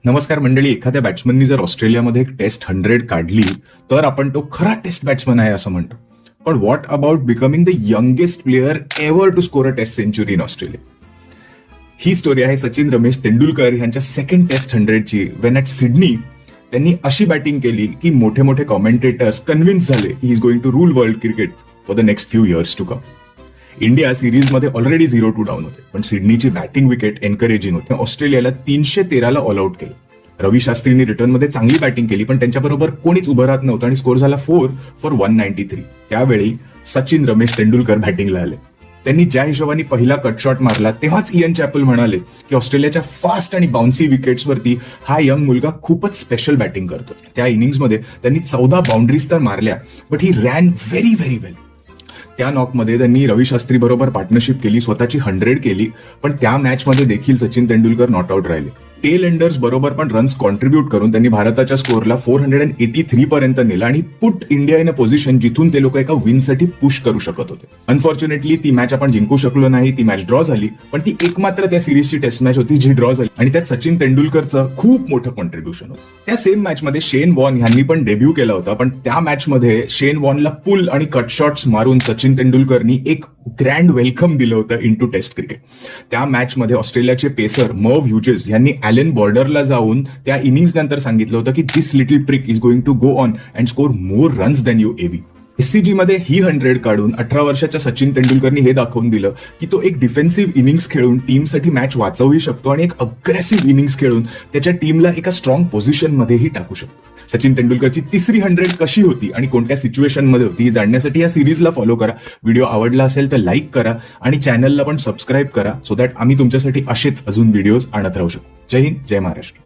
नमस्कार मंडळी. एखाद्या बॅट्समननी जर ऑस्ट्रेलियामध्ये एक टेस्ट 100 काढली तर आपण तो खरा टेस्ट बॅट्समन आहे असं म्हणतो. पण what about becoming the youngest player ever to score a test century in Australia. ही स्टोरी आहे सचिन रमेश तेंडुलकर यांच्या सेकंड टेस्ट 100ची. वेन ॲट सिडनी त्यांनी अशी बॅटिंग केली की मोठे मोठे कॉमेंटेटर्स कन्व्हिन्स झाले की he is going to rule world cricket for the next few years to come. India सिरीजमध्ये ऑलरेडी 0-2 डाऊन होते, पण सिडनीची बॅटिंग विकेट एनकरेजिंग होते. ऑस्ट्रेलियाला 313ला ऑल आउट केलं. रवी शास्त्रींनी रिटर्नमध्ये चांगली बॅटिंग केली, पण त्यांच्याबरोबर कोणीच उभं राहत नव्हतं आणि स्कोर झाला 4 फॉर 193. त्यावेळी सचिन रमेश तेंडुलकर बॅटिंगला आले. त्यांनी ज्या हिशोबाने पहिला कट शॉट मारला तेव्हाच इयन चॅपल म्हणाले की ऑस्ट्रेलियाच्या फास्ट आणि बाउन्सी विकेट्सवरती हा यंग मुलगा खूपच स्पेशल बॅटिंग करतो. त्या इनिंग्समध्ये त्यांनी 14 बाउंड्रीज तर मारल्या, but he ran very very well. त्या नॉकमध्ये त्यांनी रवी शास्त्री बरोबर पार्टनरशिप केली, स्वतःची 100 केली, पण त्या मॅचमध्ये देखील सचिन तेंडुलकर नॉट आउट राहिले. टेल एंडर्स बरोबर पण रन्स कॉन्ट्रीब्यूट करून त्यांनी भारताच्या स्कोअरला 483 पर्यंत नेलं आणि put India in a position जिथून ते लोक एका विनसाठी पुश करू शकत होते. अनफॉर्च्युनेटली ती मॅच आपण जिंकू शकलो नाही, ती मॅच ड्रॉ झाली, पण ती एकमात्र त्या सिरीजची टेस्ट मॅच होती जी ड्रॉ झाली आणि त्यात सचिन तेंडुलकरचं खूप मोठं कॉन्ट्रीब्युशन होतं. त्या सेम मॅचमध्ये शेन वॉर्न यांनी पण डेब्यू केला होता, पण त्या मॅचमध्ये शेन वॉर्नला पुल आणि कट शॉट्स मारून सचिन तेंडुलकरनी एक ग्रँड वेलकम दिलं होतं इन टू टेस्ट क्रिकेट. त्या मॅचमध्ये ऑस्ट्रेलियाचे पेसर मर्व्ह ह्युजेस यांनी ॲलन बॉर्डरला जाऊन त्या इनिंग्स नंतर सांगितलं होतं की this little prick is going to go on and score more runs than you ever. SCG मध्ये ही 100 काढून 18 वर्षाच्या सचिन तेंडुलकरनी हे दाखवून दिलं की तो एक डिफेन्सिव्ह इनिंग्स खेळून टीमसाठी मॅच वाचवू शकतो आणि एक अग्रेसिव्ह इनिंग्स खेळून त्याच्या टीमला एका स्ट्रॉंग पोझिशनमध्येही टाकू शकतो. सचिन तेंडुलकरची तिसरी 100 कशी होती आणि कोणत्या सिच्युएशनमध्ये होती हे जाणण्यासाठी या सिरीजला फॉलो करा. व्हिडिओ आवडला असेल तर लाईक करा आणि चॅनलला पण सबस्क्राईब करा, सो दॅट आम्ही तुमच्यासाठी असेच अजून व्हिडिओज आणत राहू शकतो. जय हिंद, जय महाराष्ट्र.